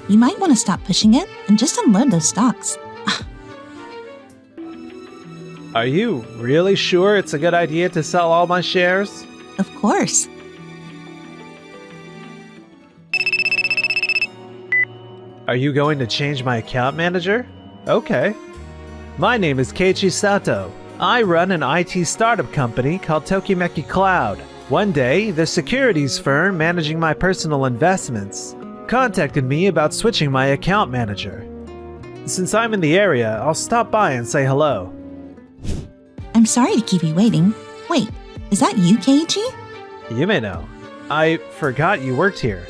You might want to stop pushing it and just unload those stocks. Are you really sure it's a good idea to sell all my shares? Of course. Are you going to change my account manager? Okay. My name is Keiichi Sato. I run an IT startup company called Tokimeki Cloud. One day, the securities firm managing my personal investments contacted me about switching my account manager. Since I'm in the area, I'll stop by and say hello. I'm sorry to keep you waiting. Wait, is that you, Keiichi? Yumeno. I forgot you worked here.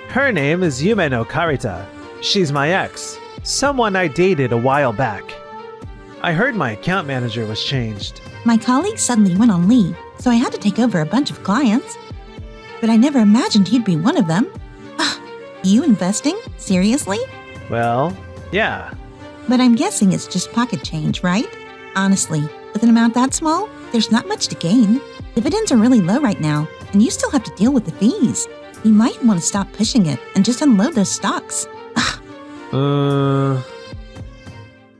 Her name is Yumeno Karita. She's my ex, someone I dated a while back. I heard my account manager was changed. My colleague suddenly went on leave, so I had to take over a bunch of clients. But I never imagined you'd be one of them. You investing? Seriously? Well, yeah. But I'm guessing it's just pocket change, right? Honestly, with an amount that small, there's not much to gain. Dividends are really low right now, and you still have to deal with the fees. You might want to stop pushing it and just unload those stocks.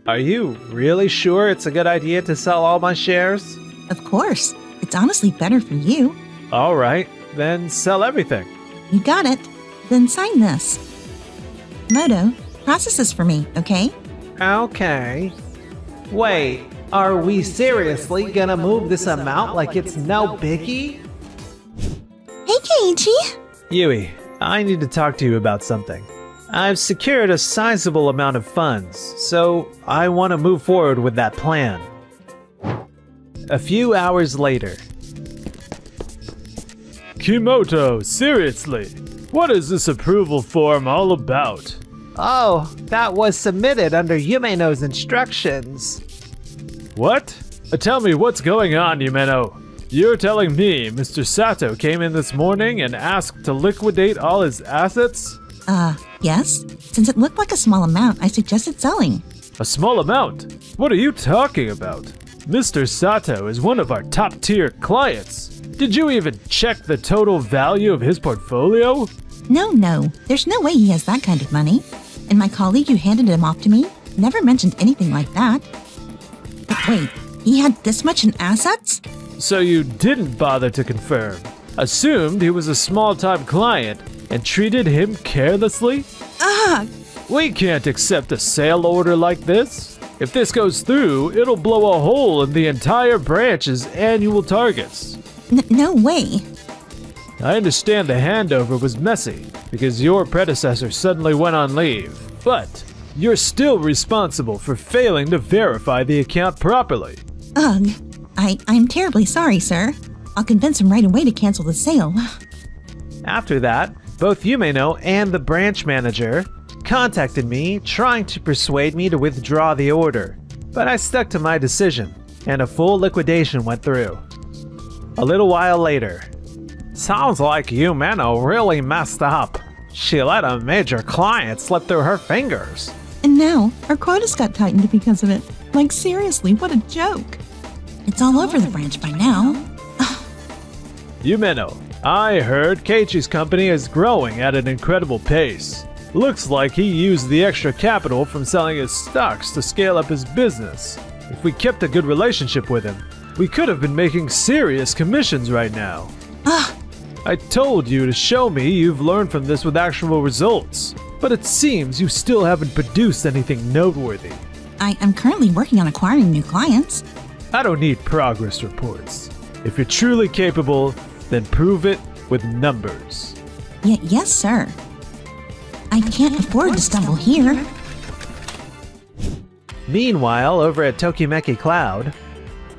Are you really sure it's a good idea to sell all my shares? Of course. It's honestly better for you. All right, then sell everything. You got it. Then sign this. Moto, process this for me, okay? Okay. Wait, are we seriously gonna move this amount like it's no biggie? Hey, Keiichi! Yui, I need to talk to you about something. I've secured a sizable amount of funds, so I want to move forward with that plan. A few hours later. Kimoto, seriously? What is this approval form all about? Oh, that was submitted under Yumeno's instructions. What? Tell me what's going on, Yumeno. You're telling me Mr. Sato came in this morning and asked to liquidate all his assets? Yes. Since it looked like a small amount, I suggested selling. A small amount? What are you talking about? Mr. Sato is one of our top-tier clients. Did you even check the total value of his portfolio? No. There's no way he has that kind of money. And my colleague who handed him off to me never mentioned anything like that. But wait, he had this much in assets? So you didn't bother to confirm. Assumed he was a small-time client and treated him carelessly? We can't accept a sale order like this. If this goes through, it'll blow a hole in the entire branch's annual targets. No way. I understand the handover was messy because your predecessor suddenly went on leave, but you're still responsible for failing to verify the account properly. Ugh. I'm terribly sorry, sir. I'll convince him right away to cancel the sale. After that, both Yumeno and the branch manager contacted me trying to persuade me to withdraw the order, but I stuck to my decision, and a full liquidation went through. A little while later. Sounds like Yumeno really messed up. She let a major client slip through her fingers. And now, our quotas got tightened because of it. Like seriously, what a joke. It's all over the branch by now. Yumeno, I heard Keiichi's company is growing at an incredible pace. Looks like he used the extra capital from selling his stocks to scale up his business. If we kept a good relationship with him, we could have been making serious commissions right now. I told you to show me you've learned from this with actual results, but it seems you still haven't produced anything noteworthy. I am currently working on acquiring new clients. I don't need progress reports. If you're truly capable, then prove it with numbers. Yes, sir. I can't afford to stumble here. Meanwhile, over at Tokimeki Cloud,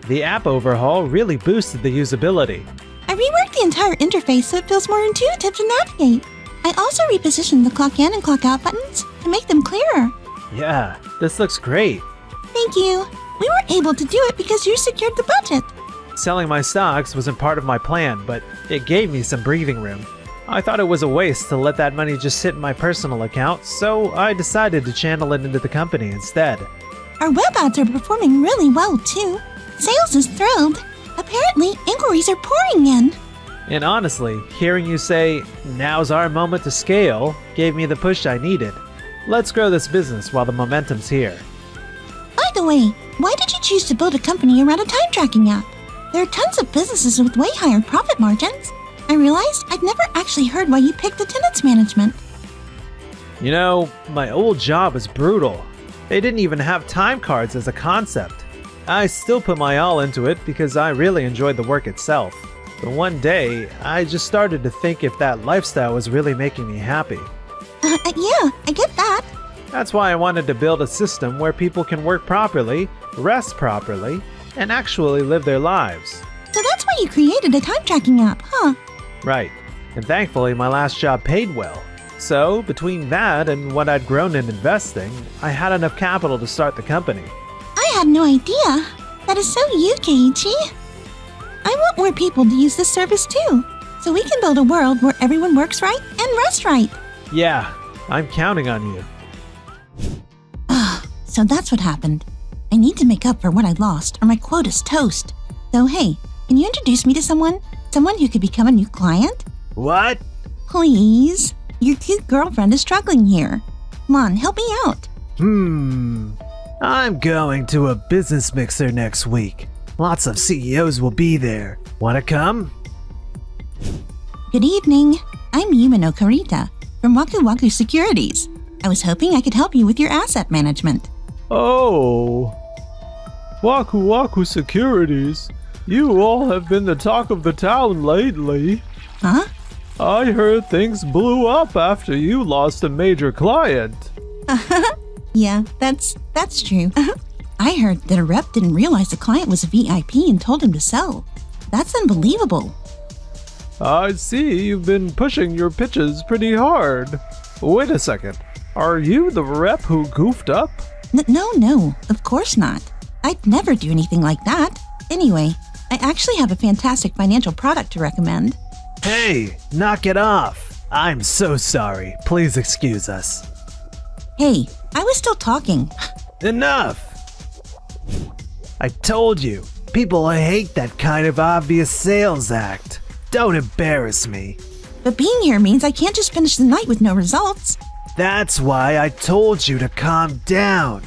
the app overhaul really boosted the usability. I reworked the entire interface so it feels more intuitive to navigate. I also repositioned the clock in and clock out buttons to make them clearer. Yeah, this looks great. Thank you. We weren't able to do it because you secured the budget. Selling my stocks wasn't part of my plan, but it gave me some breathing room. I thought it was a waste to let that money just sit in my personal account, so I decided to channel it into the company instead. Our web ads are performing really well, too. Sales is thrilled. Apparently, inquiries are pouring in. And honestly, hearing you say, "Now's our moment to scale," gave me the push I needed. Let's grow this business while the momentum's here. By the way, why did you choose to build a company around a time tracking app? There are tons of businesses with way higher profit margins. I realized I'd never actually heard why you picked attendance management. You know, my old job was brutal. They didn't even have time cards as a concept. I still put my all into it because I really enjoyed the work itself. But one day, I just started to think if that lifestyle was really making me happy. Yeah, I get that. That's why I wanted to build a system where people can work properly, rest properly, and actually live their lives. So that's why you created a time tracking app, huh? Right. And thankfully, my last job paid well. So, between that and what I'd grown in investing, I had enough capital to start the company. I had no idea. That is so you, Keiichi. I want more people to use this service too, so we can build a world where everyone works right and rests right. Yeah, I'm counting on you. So that's what happened. I need to make up for what I lost, or my quota's toast. So hey, can you introduce me to someone? Someone who could become a new client? What? Please? Your cute girlfriend is struggling here. Come on, help me out. I'm going to a business mixer next week. Lots of CEOs will be there. Wanna come? Good evening. I'm Yumino Karita from Waku Waku Securities. I was hoping I could help you with your asset management. Oh. Waku Waku Securities. You all have been the talk of the town lately. Huh? I heard things blew up after you lost a major client. Yeah, that's true. I heard that a rep didn't realize the client was a VIP and told him to sell. That's unbelievable. I see you've been pushing your pitches pretty hard. Wait a second. Are you the rep who goofed up? No, of course not. I'd never do anything like that. Anyway, I actually have a fantastic financial product to recommend. Hey, knock it off. I'm so sorry. Please excuse us. Hey, I was still talking. Enough! I told you, people hate that kind of obvious sales act. Don't embarrass me. But being here means I can't just finish the night with no results. That's why I told you to calm down.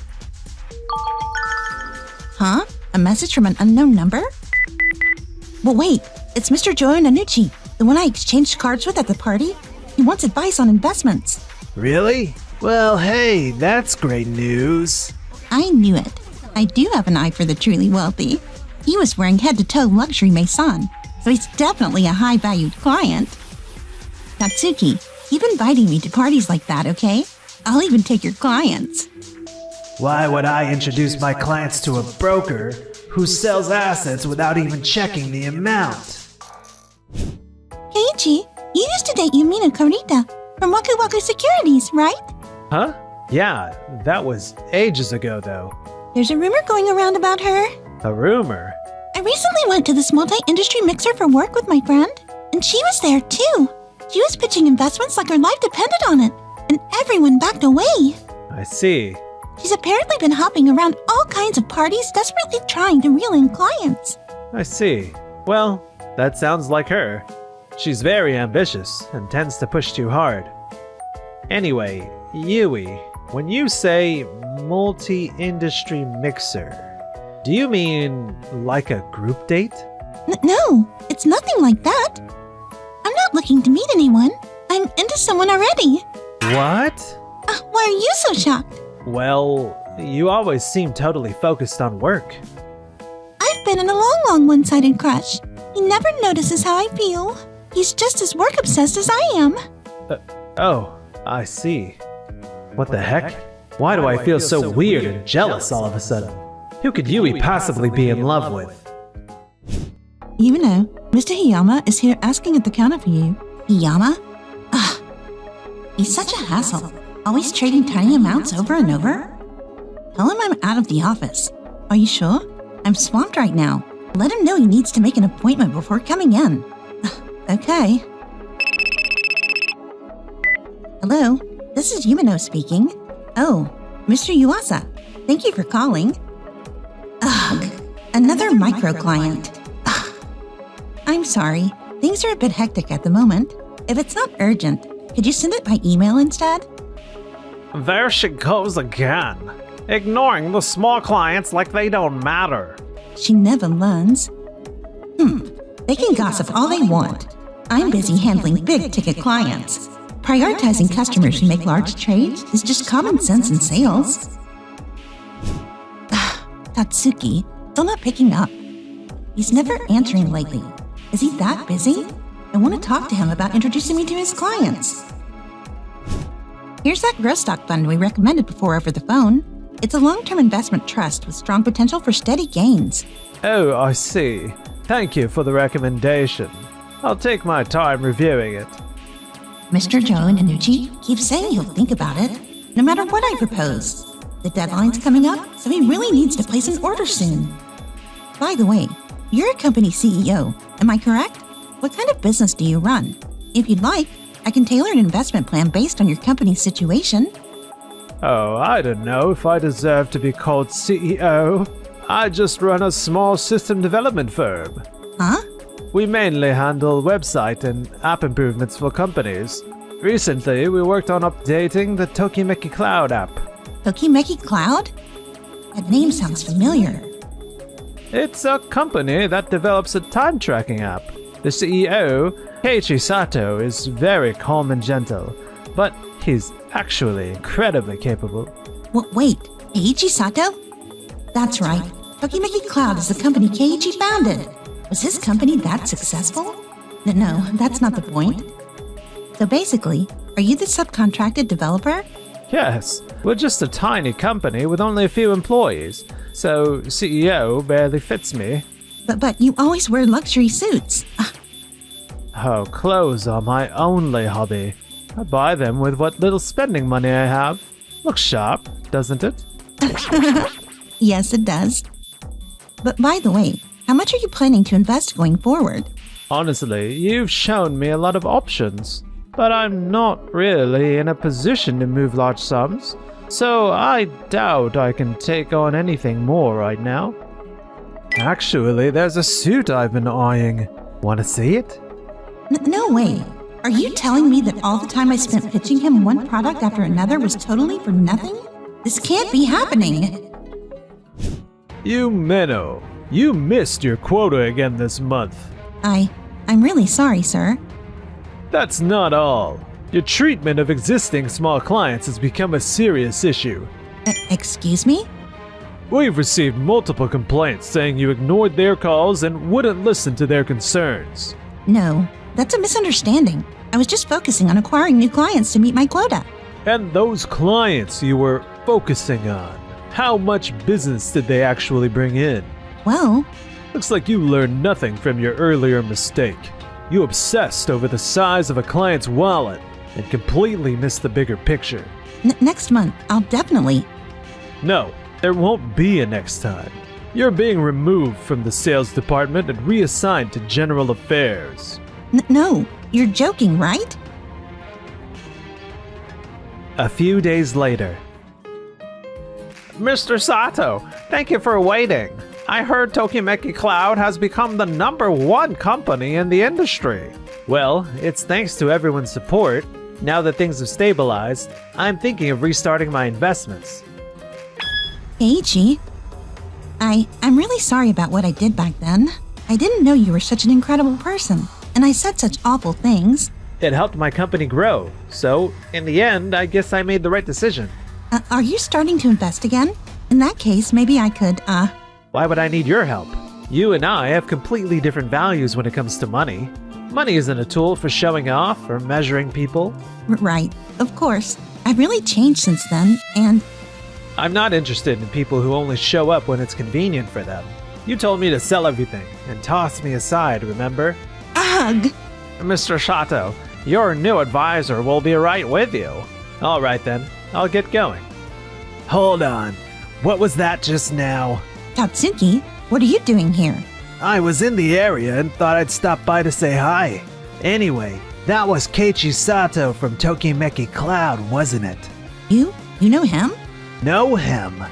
Huh? A message from an unknown number? Well, wait, it's Mr. Joe Nanucci, the one I exchanged cards with at the party. He wants advice on investments. Really? Well, hey, that's great news. I knew it. I do have an eye for the truly wealthy. He was wearing head-to-toe luxury maison, so he's definitely a high-valued client. Tatsuki, keep inviting me to parties like that, okay? I'll even take your clients. Why would I introduce my clients to a broker who sells assets without even checking the amount? Keiichi, you used to date Yumino Karita from Waku Waku Securities, right? Huh? Yeah, that was ages ago though. There's a rumor going around about her. A rumor? I recently went to this multi-industry mixer for work with my friend, and she was there too. She was pitching investments like her life depended on it, and everyone backed away. I see. She's apparently been hopping around all kinds of parties, desperately trying to reel in clients. I see. Well, that sounds like her. She's very ambitious and tends to push too hard. Anyway, Yui, when you say multi-industry mixer, do you mean like a group date? No, it's nothing like that. I'm not looking to meet anyone. I'm into someone already. What? Why are you so shocked? Well, you always seem totally focused on work. I've been in a long one-sided crush. He never notices how I feel. He's just as work-obsessed as I am. Oh, I see. What the heck? Why do I feel so weird and jealous all of a sudden? Who could Yui possibly be in love with? You know, Mr. Hiyama is here asking at the counter for you. Hiyama? He's such a hassle. Always trading tiny amounts over and over. Tell him I'm out of the office. Are you sure? I'm swamped right now. Let him know he needs to make an appointment before coming in. Okay. Hello, this is Yumino speaking. Oh, Mr. Yuasa, thank you for calling. Ugh, another micro client. Ugh. I'm sorry. Things are a bit hectic at the moment. If it's not urgent, could you send it by email instead? There she goes again, ignoring the small clients like they don't matter. She never learns. They can gossip all they want. I'm busy handling big-ticket clients. Prioritizing customers who make large trades is just common sense in sales. Tatsuki, still not picking up. He's never answering lately. Is he that busy? I want to talk to him about introducing me to his clients. Here's that growth stock fund we recommended before over the phone. It's a long-term investment trust with strong potential for steady gains. Oh, I see. Thank you for the recommendation. I'll take my time reviewing it. Mr. Joe Nanucci keeps saying he'll think about it, no matter what I propose. The deadline's coming up, so he really needs to place an order soon. By the way, you're a company CEO, am I correct? What kind of business do you run? If you'd like, I can tailor an investment plan based on your company's situation. Oh, I don't know if I deserve to be called CEO. I just run a small system development firm. Huh? We mainly handle website and app improvements for companies. Recently, we worked on updating the Tokimeki Cloud app. Tokimeki Cloud? That name sounds familiar. It's a company that develops a time tracking app. The CEO, Keiichi Sato, is very calm and gentle, but he's actually incredibly capable. Wait, Keiichi Sato? That's right. Tokimeki Cloud is the company Keiichi founded. Was his company that successful? No, that's not the point. So basically, are you the subcontracted developer? Yes, we're just a tiny company with only a few employees, so CEO barely fits me. But you always wear luxury suits. Oh, clothes are my only hobby. I buy them with what little spending money I have. Looks sharp, doesn't it? Yes, it does. But by the way, how much are you planning to invest going forward? Honestly, you've shown me a lot of options, but I'm not really in a position to move large sums, so I doubt I can take on anything more right now. Actually, there's a suit I've been eyeing. Want to see it? No way. Are you telling me that all the time I spent pitching him one product after another was totally for nothing? This can't be happening. You Menno, you missed your quota again this month. I'm really sorry, sir. That's not all. Your treatment of existing small clients has become a serious issue. Excuse me? We've received multiple complaints saying you ignored their calls and wouldn't listen to their concerns. No, that's a misunderstanding. I was just focusing on acquiring new clients to meet my quota. And those clients you were focusing on, how much business did they actually bring in? Well, Looks like you learned nothing from your earlier mistake. You obsessed over the size of a client's wallet and completely missed the bigger picture. next month, I'll definitely... No, there won't be a next time. You're being removed from the sales department and reassigned to general affairs. No, you're joking, right? A few days later. Mr. Sato, thank you for waiting. I heard Tokimeki Cloud has become the #1 company in the industry. Well, it's thanks to everyone's support. Now that things have stabilized, I'm thinking of restarting my investments. Keiichi, I'm really sorry about what I did back then. I didn't know you were such an incredible person, and I said such awful things. It helped my company grow, so in the end, I guess I made the right decision. Are you starting to invest again? In that case, maybe I could, Why would I need your help? You and I have completely different values when it comes to money. Money isn't a tool for showing off or measuring people. Right, of course. I've really changed since then, and... I'm not interested in people who only show up when it's convenient for them. You told me to sell everything and toss me aside, remember? Ugh! Mr. Sato, your new advisor will be right with you. All right then, I'll get going. Hold on. What was that just now? Tatsuki, what are you doing here? I was in the area and thought I'd stop by to say hi. Anyway, that was Keiichi Sato from Tokimeki Cloud, wasn't it? You know him? Know him.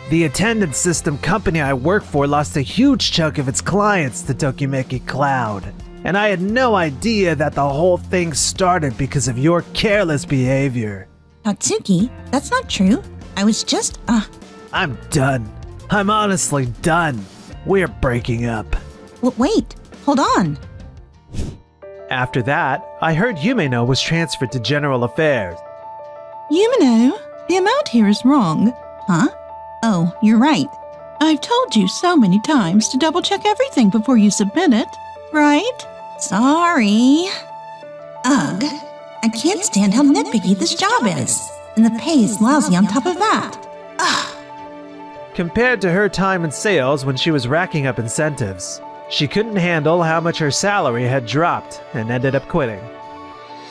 The attendance system company I work for lost a huge chunk of its clients to Tokimeki Cloud. And I had no idea that the whole thing started because of your careless behavior. Tatsuki, that's not true. I was just, I'm done. I'm honestly done. We're breaking up. Wait, hold on. After that, I heard Yumeno was transferred to General Affairs. Yumeno, the amount here is wrong. Huh? Oh, you're right. I've told you so many times to double-check everything before you submit it, right? Sorry. Ugh, I can't stand how nitpicky this job is. And the pay is lousy on top of that. Ugh. Compared to her time in sales when she was racking up incentives, she couldn't handle how much her salary had dropped and ended up quitting.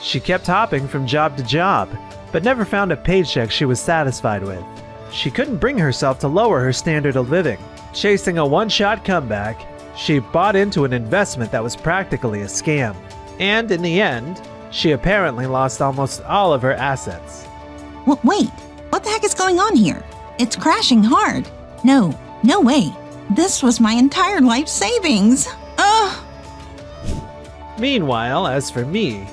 She kept hopping from job to job, but never found a paycheck she was satisfied with. She couldn't bring herself to lower her standard of living. Chasing a one-shot comeback, she bought into an investment that was practically a scam. And in the end, she apparently lost almost all of her assets. Wait, what the heck is going on here? It's crashing hard. No way. This was my entire life savings. Ugh. Meanwhile, as for me,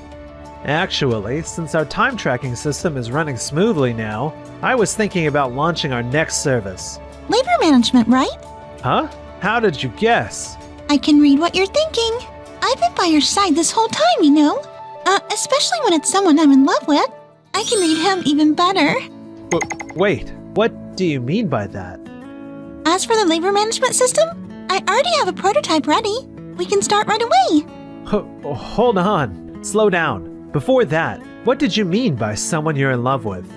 actually, since our time tracking system is running smoothly now, I was thinking about launching our next service. Labor management, right? Huh? How did you guess? I can read what you're thinking. I've been by your side this whole time, you know. Especially when it's someone I'm in love with. I can read him even better. Wait, what do you mean by that? As for the labor management system, I already have a prototype ready. We can start right away. Hold on. Slow down. Before that, what did you mean by someone you're in love with?